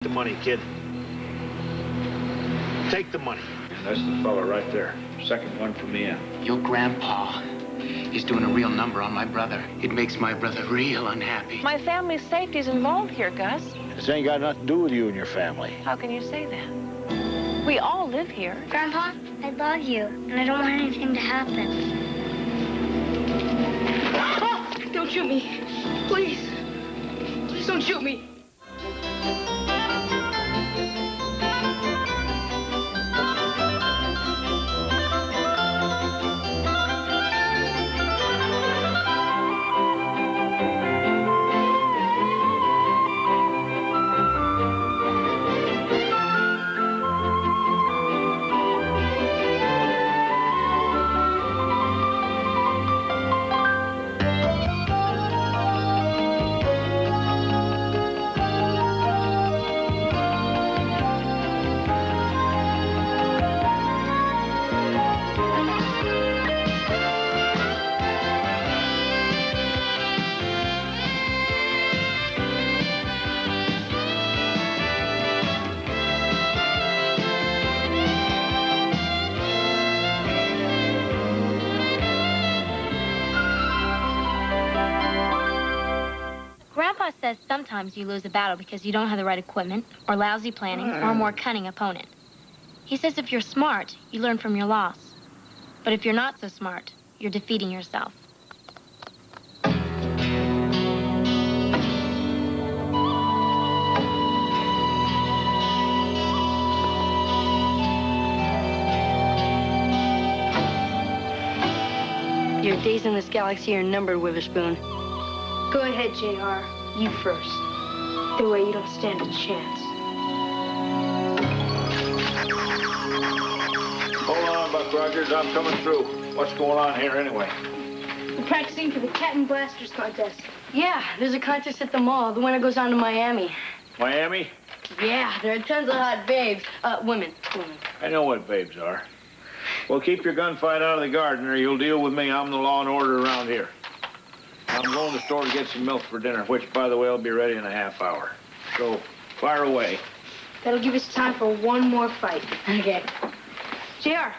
The money, kid. Take the money. That's the fella right there. Second one from the end. Your grandpa is doing a real number on my brother. It makes my brother real unhappy. My family's safety's involved here, Gus. This ain't got nothing to do with you and your family. How can you say that? We all live here. Grandpa, I love you, and I don't want anything to happen. Oh, don't shoot me. Please. Please don't shoot me. Grandpa says sometimes you lose a battle because you don't have the right equipment, or lousy planning, or a more cunning opponent. He says if you're smart, you learn from your loss. But if you're not so smart, you're defeating yourself. Your days in this galaxy are numbered, Witherspoon. Go ahead, JR. You first. That way you don't stand a chance. Hold on, Buck Rogers. I'm coming through. What's going on here anyway? We're practicing for the Cat and Blasters contest. Yeah, there's a contest at the mall. The winner goes on to Miami. Miami? Yeah, there are tons of hot babes. Women. I know what babes are. Well, keep your gunfight out of the garden or you'll deal with me. I'm the law and order around here. I'm going to the store to get some milk for dinner, which, by the way, will be ready in a half hour. So, fire away. That'll give us time for one more fight. Okay. JR.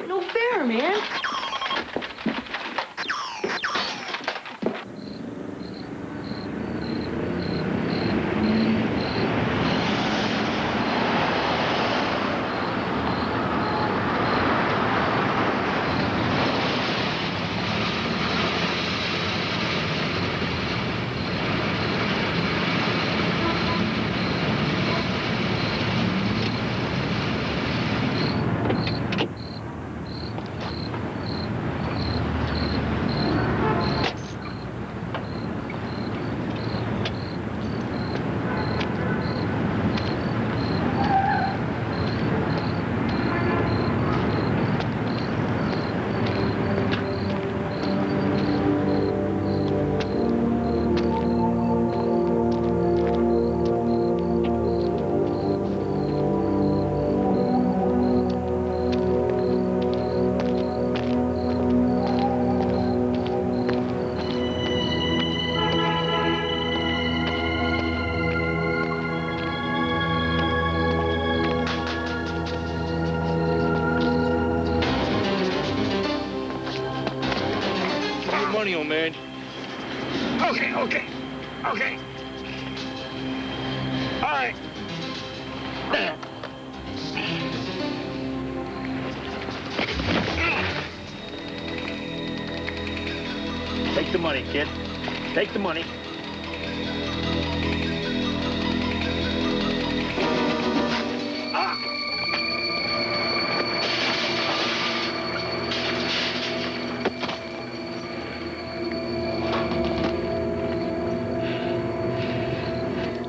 No fair, man. Money, old man. Okay. All right. Take the money, kid. Take the money.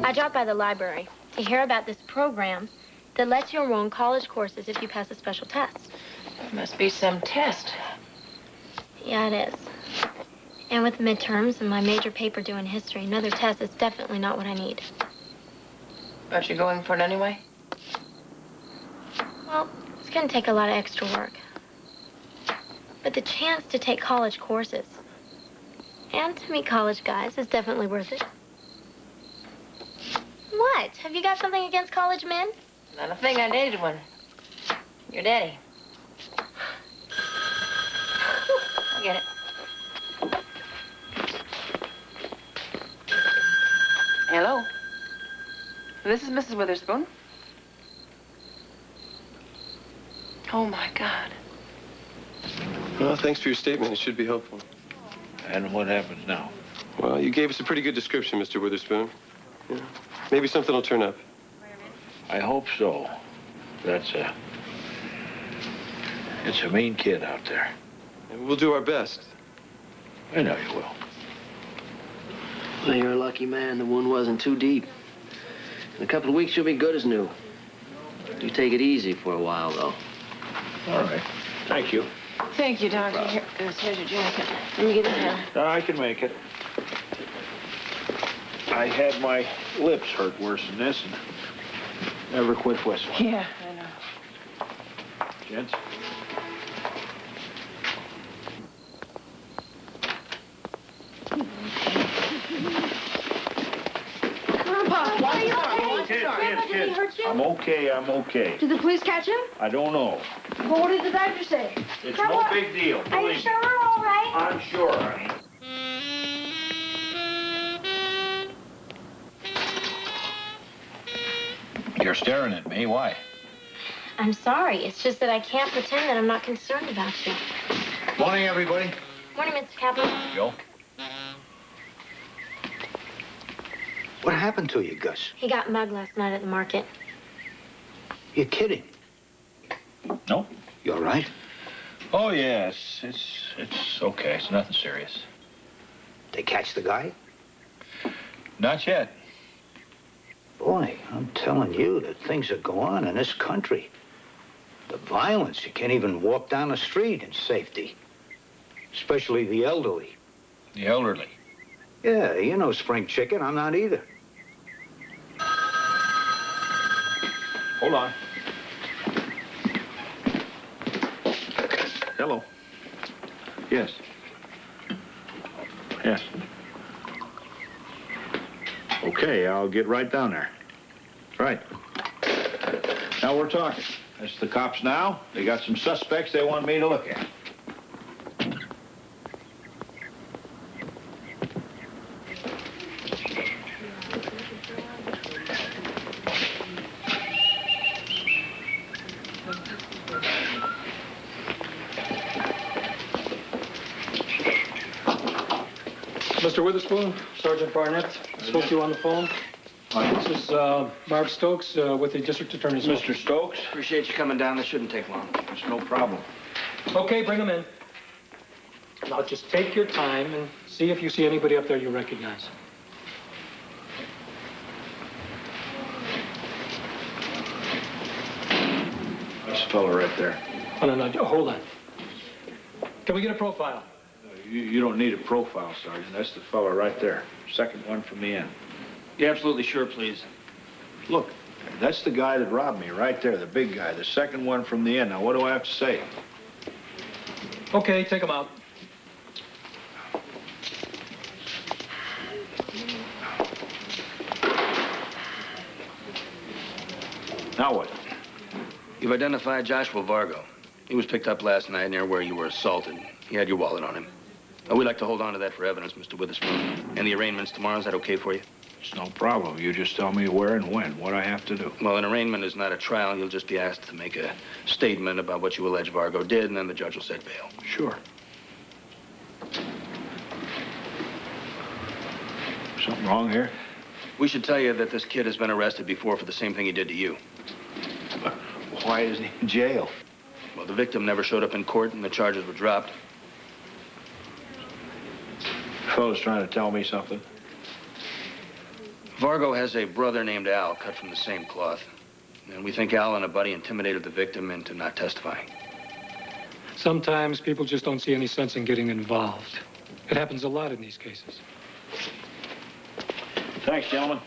I dropped by the library to hear about this program that lets you enroll in college courses if you pass a special test. It must be some test. Yeah, it is. And with midterms and my major paper due in history, another test is definitely not what I need. Aren't you going for it anyway? Well, it's going to take a lot of extra work. But the chance to take college courses and to meet college guys is definitely worth it. What? Have you got something against college men? Not a thing. I dated one. Your daddy. I get it. Hello. This is Mrs. Witherspoon. Oh, my God. Well, thanks for your statement. It should be helpful. And what happens now? Well, you gave us a pretty good description, Mr. Witherspoon. Yeah. Maybe something will turn up. I hope so. It's a mean kid out there. And we'll do our best. I know you will. Well, you're a lucky man. The wound wasn't too deep. In a couple of weeks, you'll be good as new. You take it easy for a while, though. All right. Thank you. Thank you, Doctor. Here, here's your jacket. Let me get it down. No, I can make it. I had my lips hurt worse than this and never quit whistling. Yeah, I know. Gents? Grandpa, why are you okay? Kids, Did he hurt you? I'm okay. Did the police catch him? I don't know. Well, what did the doctor say? It's Grandpa, no big deal. Are you Believe sure me. we're all right? I'm sure, honey. You're staring at me. Why? I'm sorry. It's just that I can't pretend that I'm not concerned about you. Morning, everybody. Morning, Mr. Kaplan. Joe? What happened to you, Gus? He got mugged last night at the market. You're kidding. No. You all right? Oh, yes. It's okay. It's nothing serious. They catch the guy? Not yet. Boy, I'm telling you that things that go on in this country. The violence, you can't even walk down the street in safety. Especially the elderly. The elderly. Yeah, you know spring chicken. I'm not either. Hold on. Hello. Yes. Yes. Okay, I'll get right down there. Right. Now we're talking. That's the cops now. They got some suspects they want me to look at. Mr. Witherspoon, Sergeant Barnett, I spoke to you on the phone. This is Marv Stokes with the District Attorney's Office. Mr. Stokes? Appreciate you coming down. This shouldn't take long. It's no problem. Okay, bring them in. Now just take your time and see if you see anybody up there you recognize. That's the fellow right there. Oh, no, hold on. Can we get a profile? You don't need a profile, Sergeant. That's the fellow right there. Second one from the end. You're absolutely sure, please. Look, that's the guy that robbed me right there, the big guy, the second one from the end. Now, what do I have to say? Okay, take them out. Now what? You've identified Joshua Vargo. He was picked up last night near where you were assaulted. He had your wallet on him. We'd like to hold on to that for evidence, Mr. Witherspoon. And the arraignment's tomorrow. Is that okay for you? It's no problem. You just tell me where and when, what I have to do. Well, an arraignment is not a trial. You'll just be asked to make a statement about what you allege Vargo did, and then the judge will set bail. Sure. Something wrong here? We should tell you that this kid has been arrested before for the same thing he did to you. Why isn't he in jail? Well, the victim never showed up in court, and the charges were dropped. Fellow's trying to tell me something. Vargo has a brother named Al, cut from the same cloth. And we think Al and a buddy intimidated the victim into not testifying. Sometimes people just don't see any sense in getting involved. It happens a lot in these cases. Thanks, gentlemen.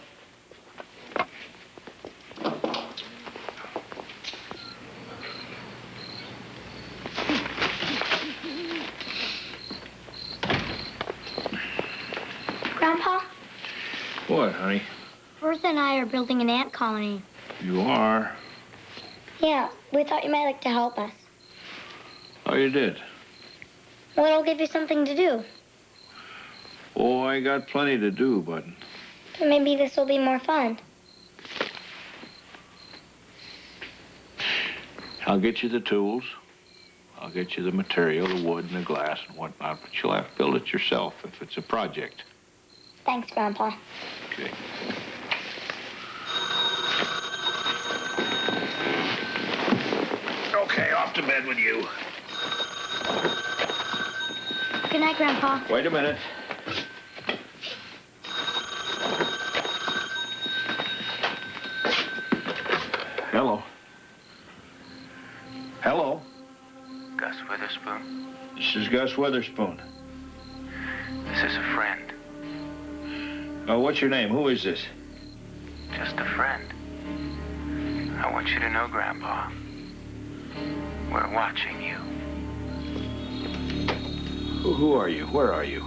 Grandpa, What, honey? Bertha and I are building an ant colony. You are? Yeah, we thought you might like to help us. Oh, you did? Well, it'll give you something to do. Oh, I got plenty to do, but... Maybe this will be more fun. I'll get you the tools. I'll get you the material, the wood and the glass and whatnot, but you'll have to build it yourself if it's a project. Thanks, Grandpa. Okay. Okay, off to bed with you. Good night, Grandpa. Wait a minute. Hello. Hello. Gus Witherspoon. This is Gus Witherspoon. This is a friend. Oh, what's your name? Who is this? Just a friend. I want you to know, Grandpa, we're watching you. Who are you? Where are you?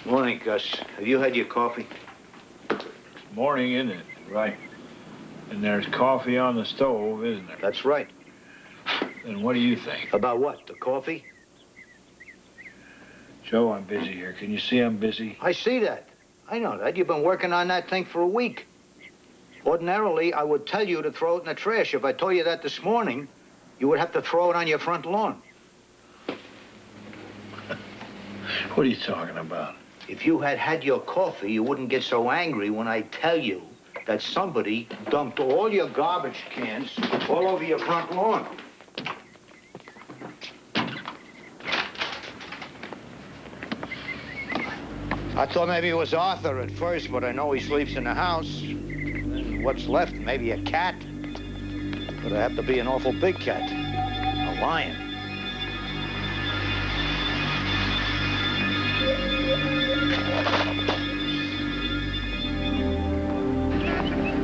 Morning, Gus. Have you had your coffee? Morning, isn't it? Right. And there's coffee on the stove, isn't there? That's right. Then what do you think? About what? The coffee? Joe, I'm busy here. Can you see I'm busy? I see that. I know that. You've been working on that thing for a week. Ordinarily, I would tell you to throw it in the trash. If I told you that this morning, you would have to throw it on your front lawn. What are you talking about? If you had had your coffee, you wouldn't get so angry when I tell you that somebody dumped all your garbage cans all over your front lawn. I thought maybe it was Arthur at first, but I know he sleeps in the house. And what's left? Maybe a cat. But it'd have to be an awful big cat. A lion.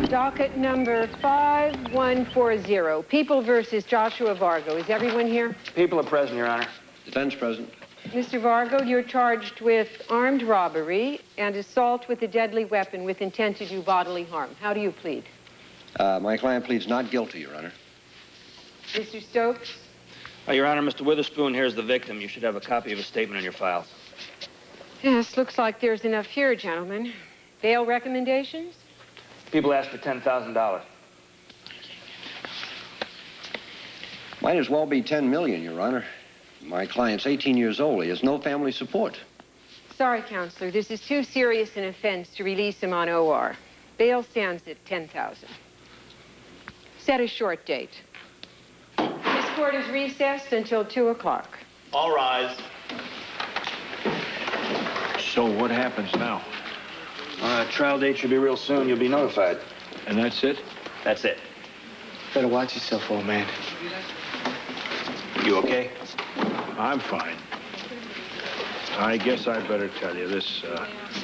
Docket number 5140, People versus Joshua Vargo. Is everyone here? People are present, Your Honor. Defense present. Mr. Vargo, you're charged with armed robbery and assault with a deadly weapon with intent to do bodily harm. How do you plead? My client pleads not guilty, Your Honor. Mr. Stokes? Your Honor, Mr. Witherspoon, here's the victim. You should have a copy of his statement in your files. Yes, looks like there's enough here, gentlemen. Bail recommendations? People asked for $10,000. Might as well be $10 million, Your Honor. My client's 18 years old. He has no family support. Sorry, Counselor. This is too serious an offense to release him on OR. Bail stands at $10,000. Set a short date. This court is recessed until 2 o'clock. All rise. So what happens now? Trial date should be real soon. You'll be notified. And that's it? That's it. Better watch yourself, old man. You okay? I'm fine. I guess I better tell you, this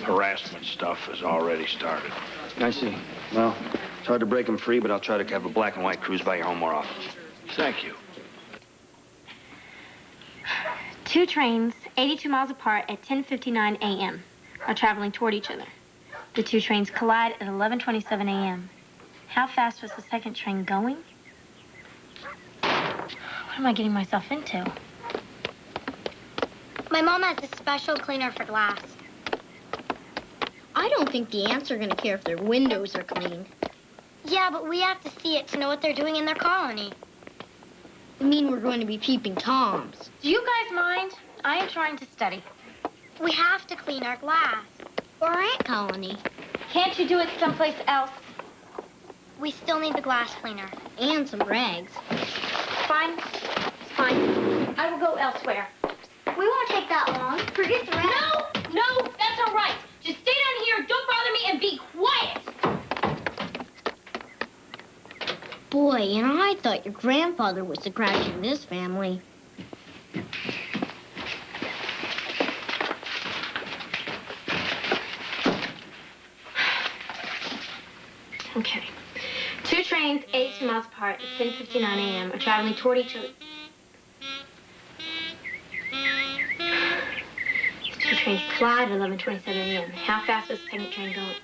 harassment stuff has already started. I see. Well, it's hard to break him free, but I'll try to have a black and white cruise by your home more often. Thank you. 2 trains, 82 miles apart at 10:59 a.m., are traveling toward each other. The 2 trains collide at 11:27 a.m. How fast was the second train going? What am I getting myself into? My mom has a special cleaner for glass. I don't think the ants are going to care if their windows are clean. Yeah, but we have to see it to know what they're doing in their colony. I mean, we're going to be peeping Toms. Do you guys mind? I am trying to study. We have to clean our glass. Or our ant colony. Can't you do it someplace else? We still need the glass cleaner. And some rags. Fine. It's fine. I will go elsewhere. We won't take that long. Forget the rags. No, that's all right. Just boy, you know, I thought your grandfather was the crash in this family. Okay. Two trains, 82 miles apart at 10:59 a.m. are traveling toward each other. The two trains collide at 11:27 a.m. How fast is the second train going?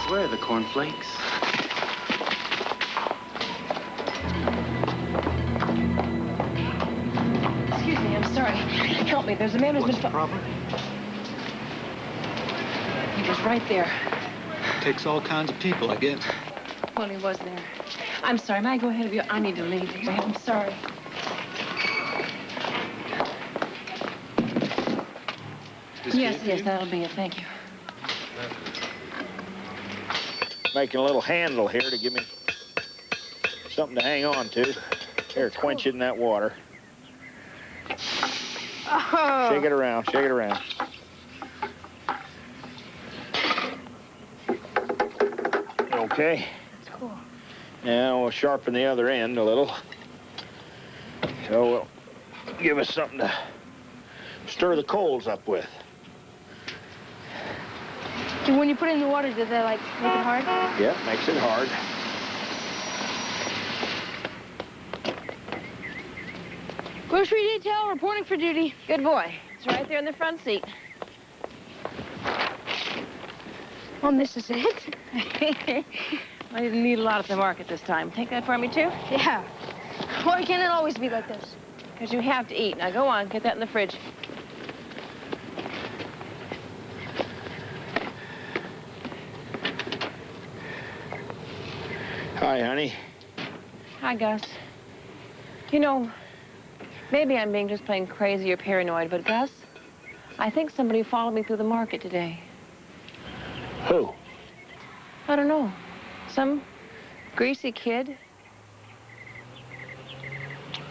Where are the cornflakes? Excuse me, I'm sorry. Help me. There's a man who's What's been... the problem? He was right there. Takes all kinds of people, I guess. Well, he was there. I'm sorry. May I go ahead of you? I need to leave. I'm sorry. Yes, that'll be it. Thank you. Making a little handle here to give me something to hang on to. Here, quench it in that water. Oh. Shake it around, shake it around. Okay. That's cool. Now we'll sharpen the other end a little. So we'll give us something to stir the coals up with. When you put it in the water, does that, like, make it hard? Yeah, makes it hard. Grocery detail reporting for duty. Good boy. It's right there in the front seat. Mom, this is it? I didn't need a lot at the market this time. Take that for me, too? Yeah. Why can't it always be like this? Because you have to eat. Now, go on. Get that in the fridge. Hi, honey. Hi, Gus. You know, maybe I'm being just plain crazy or paranoid, but Gus, I think somebody followed me through the market today. Who? I don't know. Some greasy kid.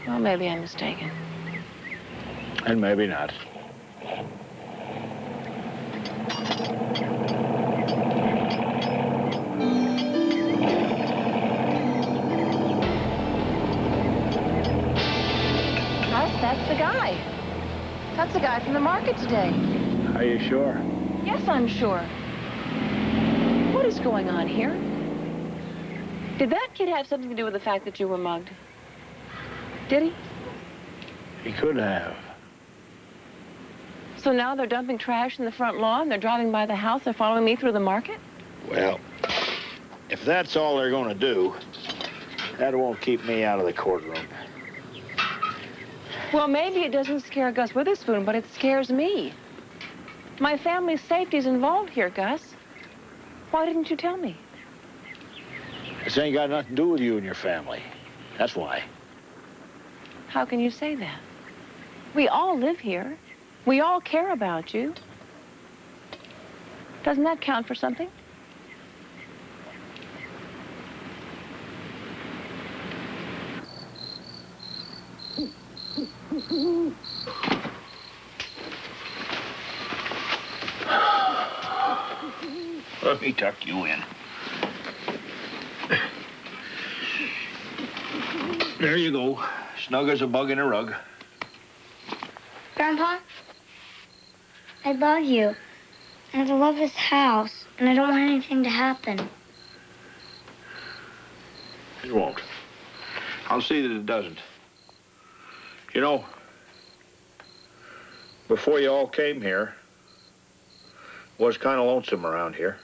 Well, maybe I'm mistaken. And maybe not. Gus, that's the guy. That's the guy from the market today. Are you sure? Yes, I'm sure. What is going on here? Did that kid have something to do with the fact that you were mugged? Did he? He could have. So now they're dumping trash in the front lawn, they're driving by the house, they're following me through the market? Well, if that's all they're going to do, that won't keep me out of the courtroom. Well, maybe it doesn't scare Gus Witherspoon, but it scares me. My family's safety's involved here, Gus. Why didn't you tell me? This ain't got nothing to do with you and your family. That's why. How can you say that? We all live here. We all care about you. Doesn't that count for something? Let me tuck you in. There you go. Snug as a bug in a rug. Grandpa, I love you. And I love this house, and I don't want anything to happen. It won't. I'll see that it doesn't. You know, before you all came here, it was kind of lonesome around here.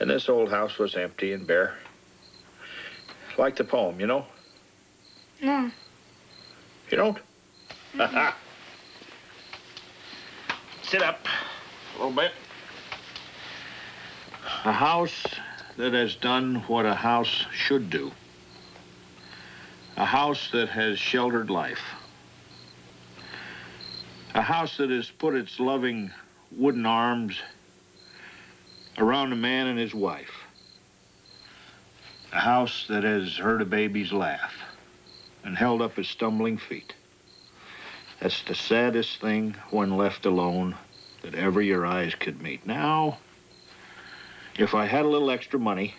And this old house was empty and bare. Like the poem, you know? No. You don't? Mm-hmm. Sit up a little bit. A house that has done what a house should do. A house that has sheltered life. A house that has put its loving wooden arms around a man and his wife. A house that has heard a baby's laugh and held up his stumbling feet. That's the saddest thing when left alone that ever your eyes could meet. Now, if I had a little extra money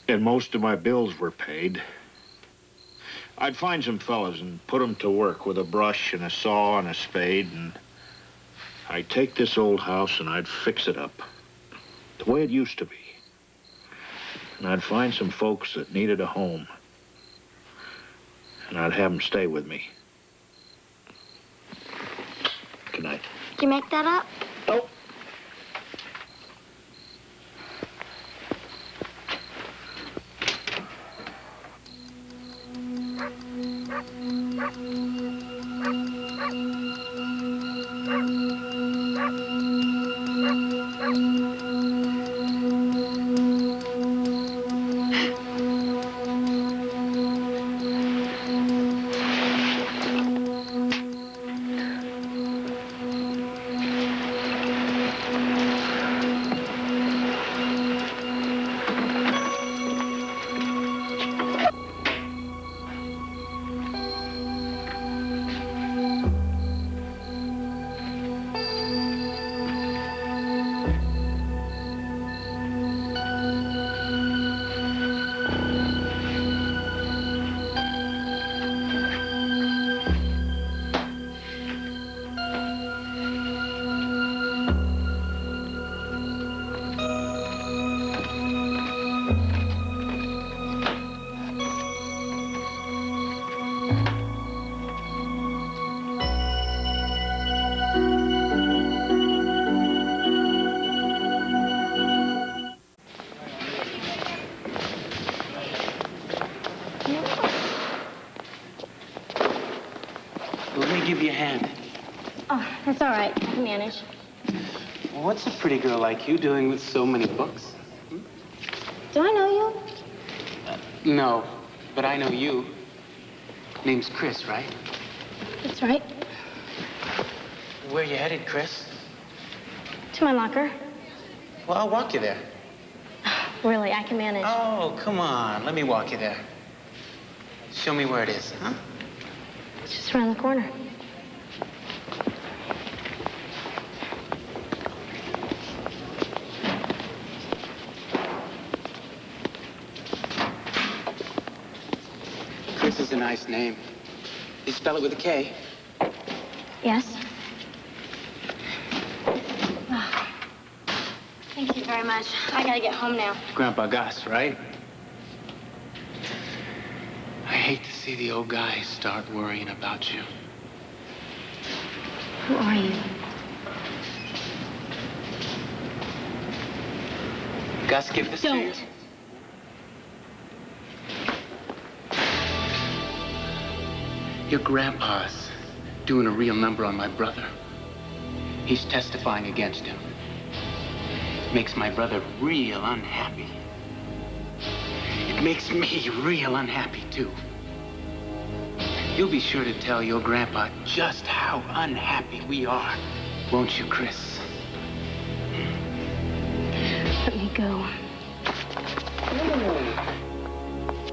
and most of my bills were paid, I'd find some fellas and put them to work with a brush and a saw and a spade, and I'd take this old house and I'd fix it up the way it used to be. And I'd find some folks that needed a home, and I'd have them stay with me. Good night. Did you make that up? Oh. Let me give you a hand. Oh, that's all right. I can manage. What's a pretty girl like you doing with so many books? Do I know you? No, but I know you. Name's Chris, right? That's right. Where you headed, Chris? To my locker. Well, I'll walk you there. Really, I can manage. Oh, come on. Let me walk you there. Show me where it is, huh? It's just around the corner. Chris is a nice name. You spell it with a K? Yes? Thank you very much. I gotta get home now. Grandpa Gus, right? I hate to see the old guy start worrying about you. Who are you? Gus, give this to you. Don't. Your grandpa's doing a real number on my brother. He's testifying against him. Makes my brother real unhappy. It makes me real unhappy, too. You'll be sure to tell your grandpa just how unhappy we are, won't you, Chris? Let me go.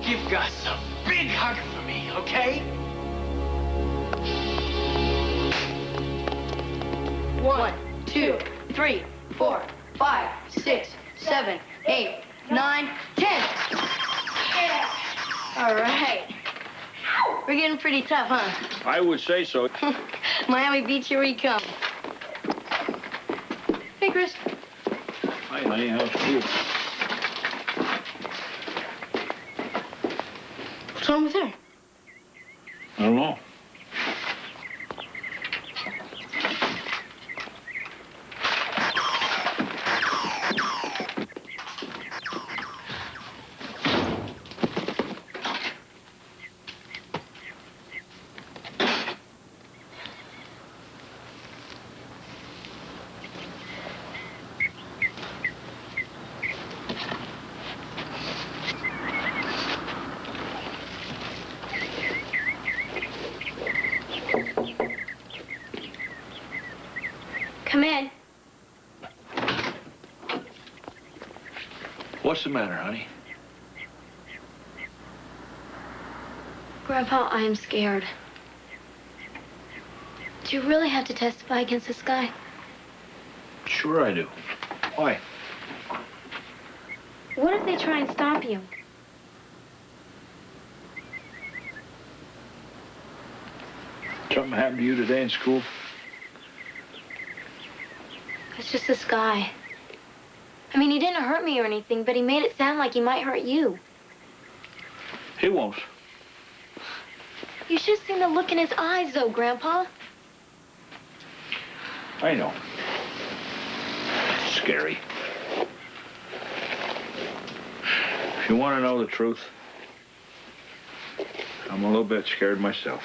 Give Gus a big hug for me, okay? 1, 2, 3, 4, 5, 6, 7, 8, 9, 10. Yeah. All right. We're getting pretty tough, huh? I would say so. Miami Beach, here we come. Hey, Chris. Hi, honey. How's you? What's wrong with her? I don't know. Come in. What's the matter, honey? Grandpa, I am scared. Do you really have to testify against this guy? Sure I do. Why? What if they try and stop you? Something happened to you today in school? It's just this guy. I mean, he didn't hurt me or anything, but he made it sound like he might hurt you. He won't. You should have seen the look in his eyes, though, Grandpa. I know. It's scary. If you want to know the truth, I'm a little bit scared myself.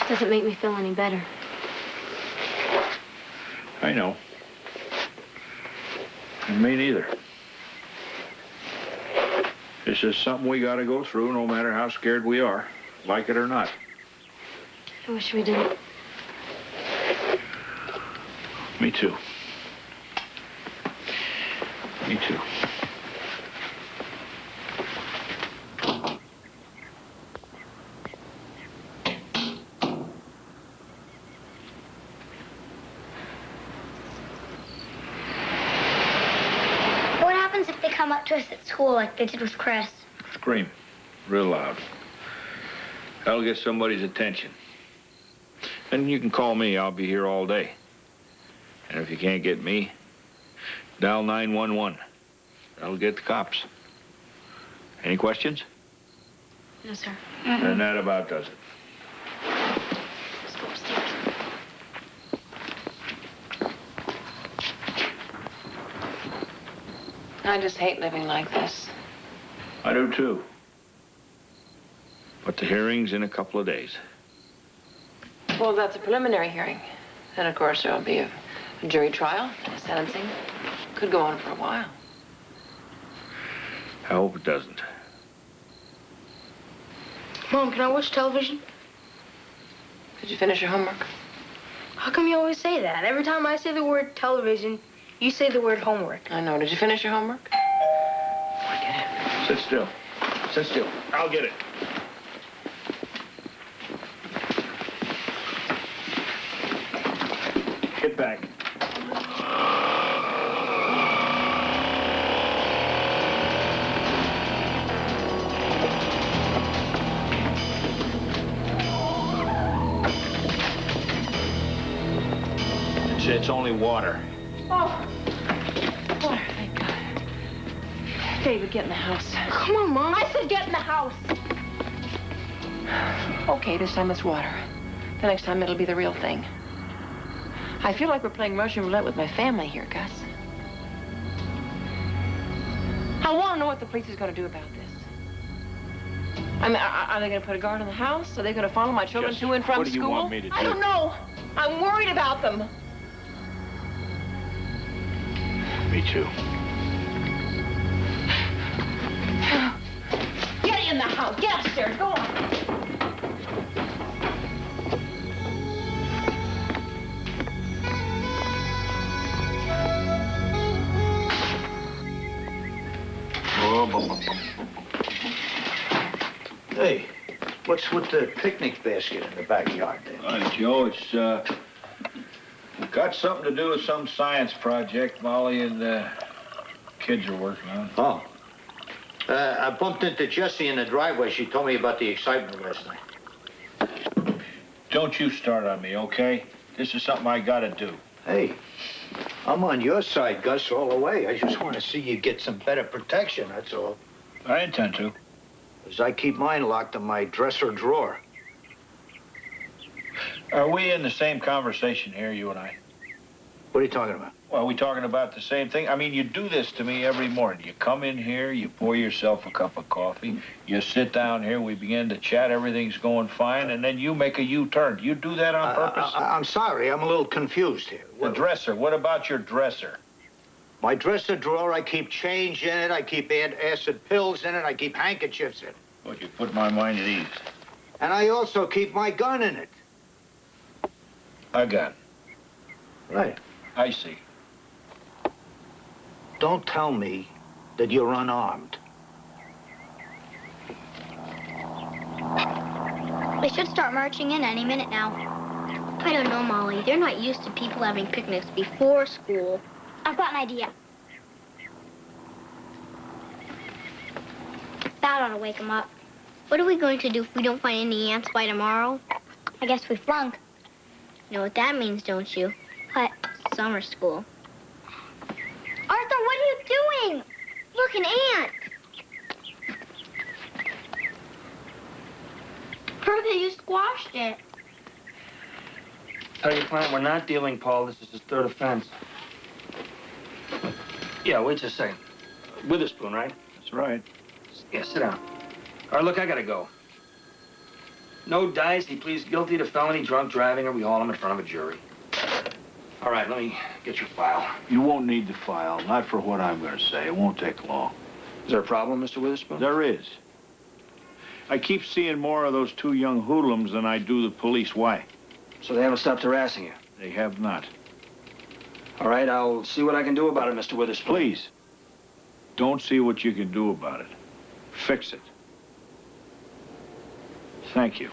It doesn't make me feel any better. I know. And me neither. This is something we got to go through no matter how scared we are, like it or not. I wish we didn't. Me too. Me too. What happens if they come up to us at school like they did with Chris? Scream. Real loud. That'll get somebody's attention. And you can call me. I'll be here all day. And if you can't get me, dial 911. That'll get the cops. Any questions? No, sir. Then that about does it. Let's go upstairs. I just hate living like this. I do too. But the hearing's in a couple of days. Well, that's a preliminary hearing. And of course, there'll be a jury trial, sentencing. Could go on for a while. I hope it doesn't. Mom, can I watch television? Did you finish your homework? How come you always say that? Every time I say the word television, you say the word homework. I know. Did you finish your homework? Sit still. Sit still. I'll get it. Get back. It's only water. Oh. Water, thank God. David, get in the house. Come on, Mom. I said get in the house. Okay, this time it's water. The next time it'll be the real thing. I feel like we're playing Russian roulette with my family here, Gus. I want to know what the police is going to do about this. I mean, are they going to put a guard in the house? Are they going to follow my children to and from what do you school? want me to do? I don't know. I'm worried about them. Me too. Get in the house. Get upstairs. Go on. Hey, what's with the picnic basket in the backyard there? Joe, it's got something to do with some science project Molly and the kids are working on. Oh. I bumped into Jessie in the driveway. She told me about the excitement last night. Don't you start on me, okay? This is something I gotta do. Hey, I'm on your side, Gus, all the way. I just want to see you get some better protection, that's all. I intend to. As I keep mine locked in my dresser drawer. Are we in the same conversation here, you and I? What are you talking about? Well, are we talking about the same thing? I mean, you do this to me every morning. You come in here, you pour yourself a cup of coffee, you sit down here, we begin to chat, everything's going fine, and then you make a U-turn. You do that on purpose? I'm sorry, I'm a little confused here. The dresser, what about your dresser? My dresser drawer, I keep change in it, I keep acid pills in it, I keep handkerchiefs in it. Well, you put my mind at ease. And I also keep my gun in it. A gun? Right. I see. Don't tell me that you're unarmed. They should start marching in any minute now. I don't know, Molly. They're not used to people having picnics before school. I've got an idea. That ought to wake them up. What are we going to do if we don't find any ants by tomorrow? I guess we flunk. You know what that means, don't you? What? Summer school. Arthur, what are you doing? Look, an ant. Bertha, you squashed it. Tell your client we're not dealing, Paul. This is his third offense. Yeah, wait just a second. Witherspoon, right? That's right. Yeah, sit down. All right, look, I gotta go. No dice, he pleads guilty to felony drunk driving, or we haul him in front of a jury. All right, let me get your file. You won't need the file, not for what I'm going to say. It won't take long. Is there a problem, Mr. Witherspoon? There is. I keep seeing more of those two young hoodlums than I do the police. Why? So they haven't stopped harassing you? They have not. All right, I'll see what I can do about it, Mr. Witherspoon. Please, don't see what you can do about it. Fix it. Thank you.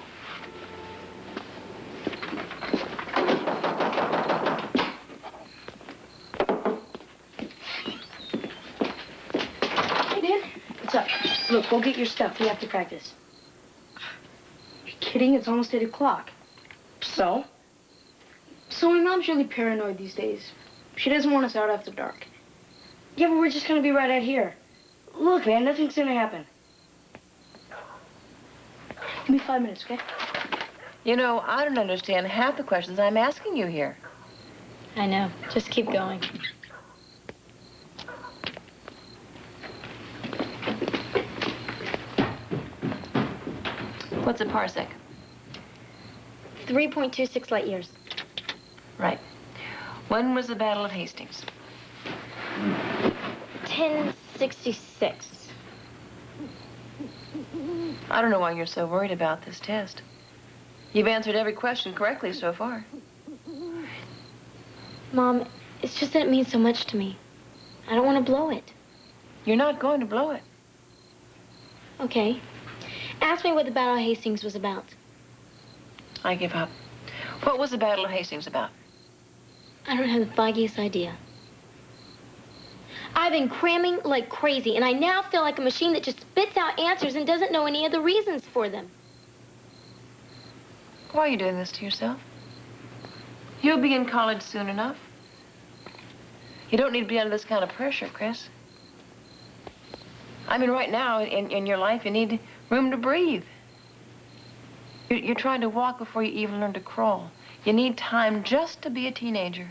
Hey, Dan. What's up? Look, go get your stuff. We have to practice. You're kidding? It's almost 8 o'clock. So? So my mom's really paranoid these days. She doesn't want us out after dark. Yeah, but we're just gonna be right out here. Look, man, nothing's gonna happen. Give me 5 minutes, okay? You know, I don't understand half the questions I'm asking you here. I know. Just keep going. What's a parsec? 3.26 light years. Right. When was the Battle of Hastings? 1066. I don't know why you're so worried about this test. You've answered every question correctly so far. Mom, it's just that it means so much to me. I don't want to blow it. You're not going to blow it. Okay. Ask me what the Battle of Hastings was about. I give up. What was the Battle of Hastings about? I don't have the foggiest idea. I've been cramming like crazy, and I now feel like a machine that just spits out answers and doesn't know any of the reasons for them. Why are you doing this to yourself? You'll be in college soon enough. You don't need to be under this kind of pressure, Chris. I mean, right now in your life, you need room to breathe. You're trying to walk before you even learn to crawl. You need time just to be a teenager.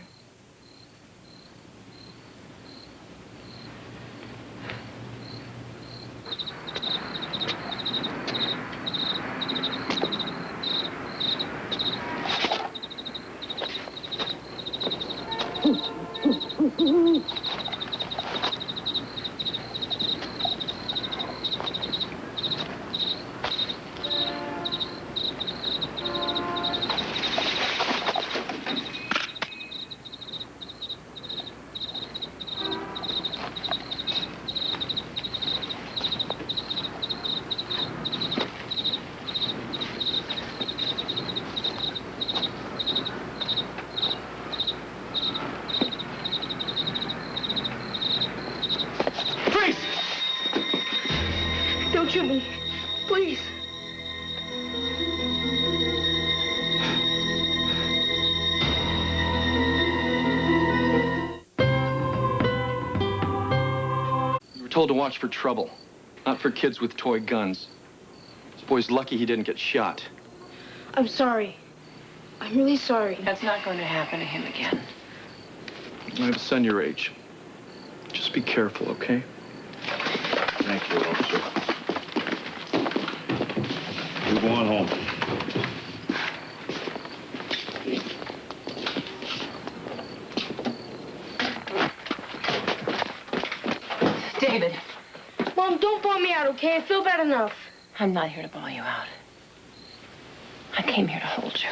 Don't shoot me. Please. You were told to watch for trouble, not for kids with toy guns. This boy's lucky he didn't get shot. I'm sorry. I'm really sorry. That's not going to happen to him again. I have a son your age. Just be careful, okay? Thank you, officer. You go on home. David. Mom, don't bawl me out, okay? I feel bad enough. I'm not here to bawl you out. I came here to hold you.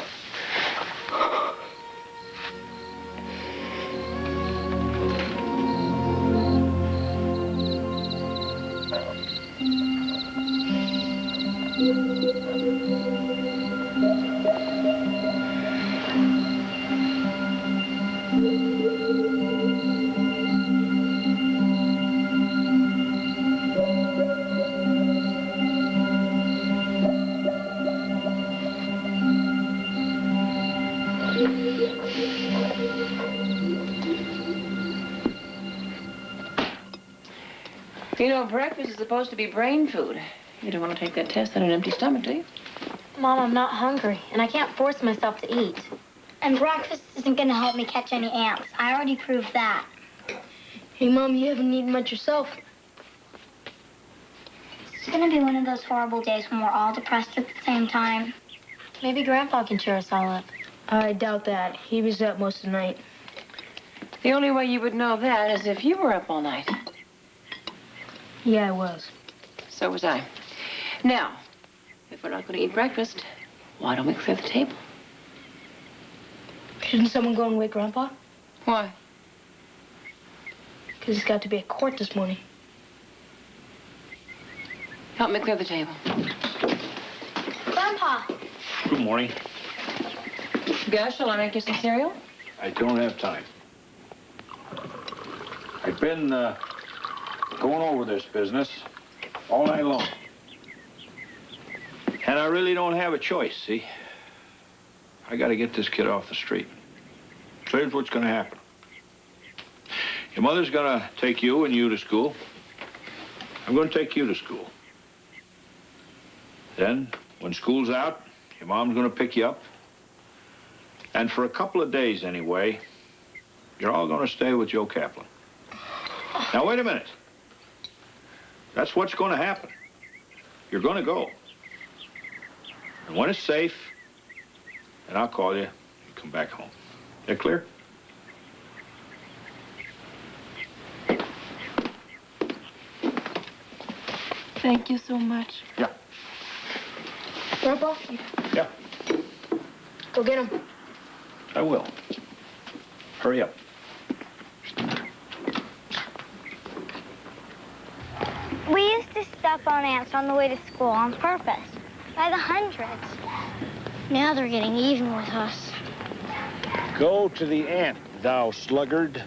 You know, breakfast is supposed to be brain food. You don't want to take that test on an empty stomach, do you? Mom, I'm not hungry, and I can't force myself to eat. And breakfast isn't going to help me catch any ants. I already proved that. Hey, Mom, you haven't eaten much yourself. It's going to be one of those horrible days when we're all depressed at the same time. Maybe Grandpa can cheer us all up. I doubt that. He was up most of the night. The only way you would know that is if you were up all night. Yeah, I was. So was I. Now, if we're not going to eat breakfast, why don't we clear the table? Shouldn't someone go and wake Grandpa? Why? Because he's got to be at court this morning. Help me clear the table. Grandpa. Good morning. Gus, shall I make you some cereal? I don't have time. I've been going over this business all night long. And I really don't have a choice, see? I got to get this kid off the street. So here's what's going to happen. Your mother's going to take you and you to school. I'm going to take you to school. Then, when school's out, your mom's going to pick you up. And for a couple of days anyway, you're all going to stay with Joe Kaplan. Now, wait a minute. That's what's going to happen. You're going to go. And when it's safe, then I'll call you and come back home. That clear? Thank you so much. Yeah. Grandpa? Yeah, Go get him. I will. Hurry up. We used to step on ants on the way to school on purpose, by the hundreds. Now they're getting even with us. Go to the ant, thou sluggard.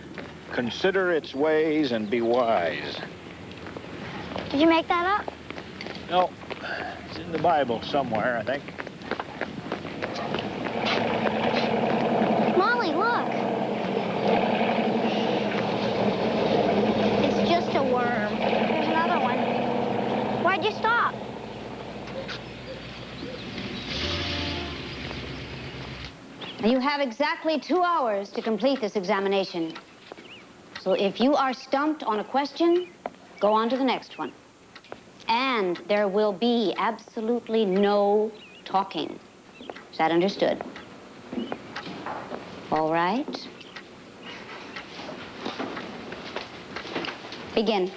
Consider its ways and be wise. Did you make that up? No, it's in the Bible somewhere, I think. Molly, look. just a worm. Here's another one. Why'd you stop? You have exactly 2 hours to complete this examination. So if you are stumped on a question, go on to the next one. And there will be absolutely no talking. Is that understood? All right. Begin.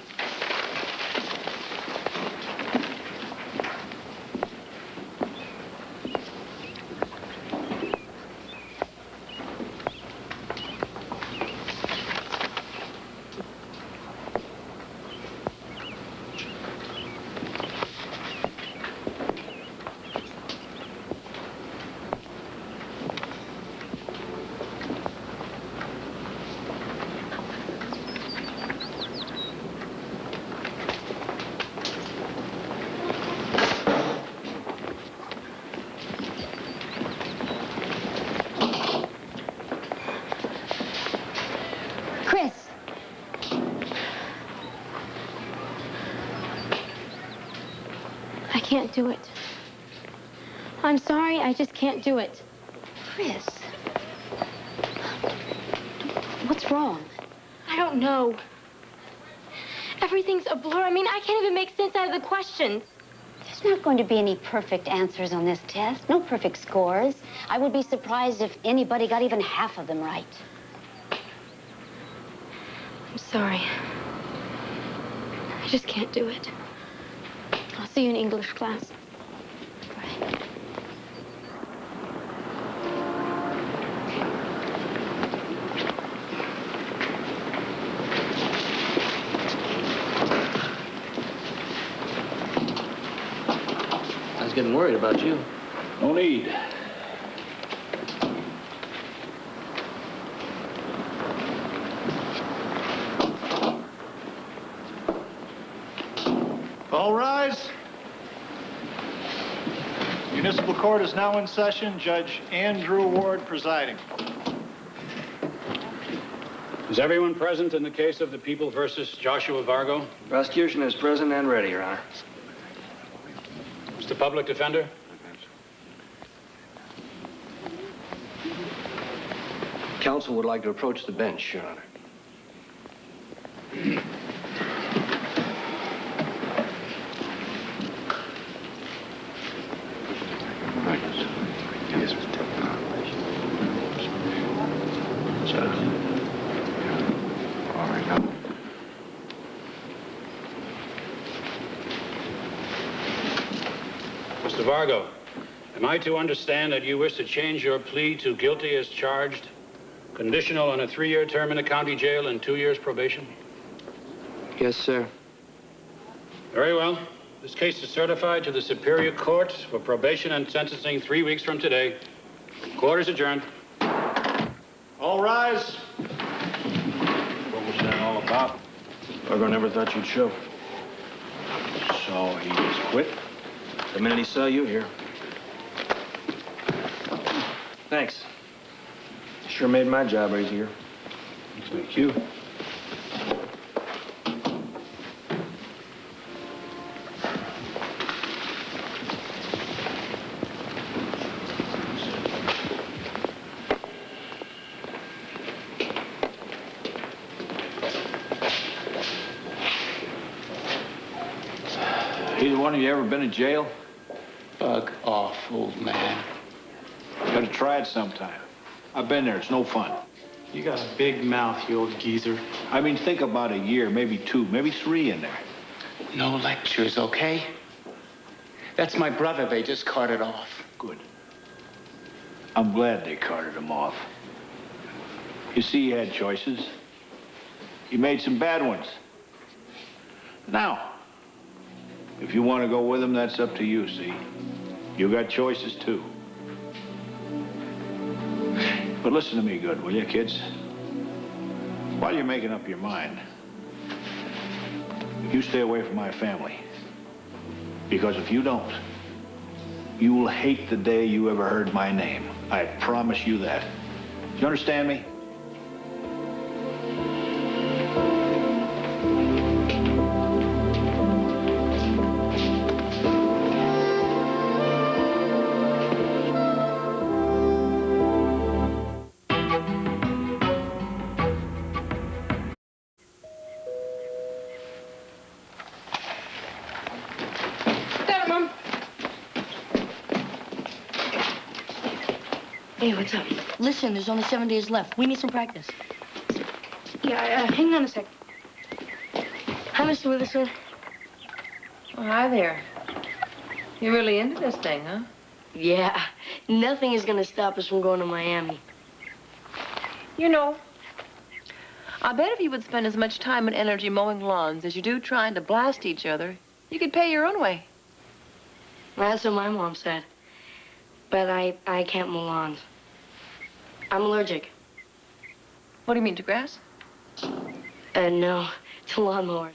I can't do it. I'm sorry, I just can't do it. Chris. What's wrong? I don't know. Everything's a blur. I mean, I can't even make sense out of the questions. There's not going to be any perfect answers on this test. No perfect scores. I would be surprised if anybody got even half of them right. I'm sorry. I just can't do it. I'll see you in English class. I was getting worried about you. No need. All rise. Municipal Court is now in session. Judge Andrew Ward presiding. Is everyone present in the case of the People versus Joshua Vargo? Prosecution is present and ready, Your Honor. Mr. Public Defender? Counsel would like to approach the bench, Your Honor. Mr. Vargo, am I to understand that you wish to change your plea to guilty as charged, conditional on a 3-year term in the county jail and 2 years probation? Yes, sir. Very well. This case is certified to the Superior Court for probation and sentencing 3 weeks from today. Court is adjourned. All rise. What was that all about? Vargo never thought you'd show. So he just quit? The minute he saw you here. Thanks. Sure made my job easier. Thank you. Either one of you ever been in jail? Bug off, old man. You gotta try it sometime. I've been there. It's no fun. You got a big mouth, you old geezer. I mean, think about a year, maybe 2, maybe 3 in there. No lectures, okay? That's my brother. They just carted off. Good. I'm glad they carted him off. You see, he had choices. He made some bad ones. Now, if you want to go with him, that's up to you, see? You got choices, too. But listen to me good, will you, kids? While you're making up your mind, you stay away from my family. Because if you don't, you will hate the day you ever heard my name. I promise you that. Do you understand me? Hey, what's up? Listen, there's only 7 days left. We need some practice. Yeah, hang on a sec. Hi, Mr. Witherspoon. Oh, hi there. You're really into this thing, huh? Yeah, nothing is gonna stop us from going to Miami. You know, I bet if you would spend as much time and energy mowing lawns as you do trying to blast each other, you could pay your own way. That's what my mom said. But I can't mow lawns. I'm allergic. What do you mean, to grass? No, to lawnmowers.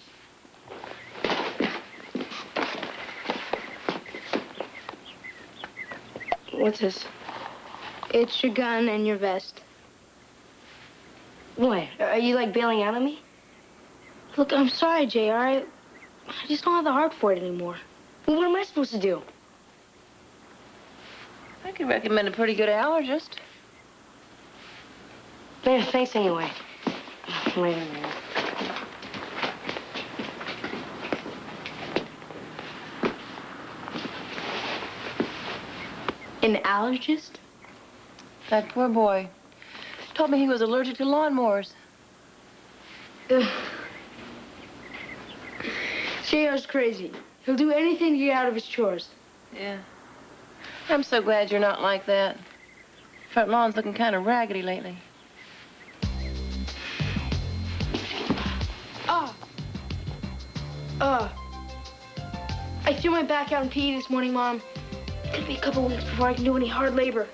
What's this? It's your gun and your vest. What? Are you, like, bailing out on me? Look, I'm sorry, JR. I just don't have the heart for it anymore. Well, what am I supposed to do? I could recommend a pretty good allergist. Yeah, thanks anyway. Later, man. An allergist? That poor boy told me he was allergic to lawnmowers. JR's crazy. He'll do anything to get out of his chores. Yeah. I'm so glad you're not like that. Front lawn's looking kind of raggedy lately. I threw my back out in PE this morning, Mom. It could be a couple weeks before I can do any hard labor.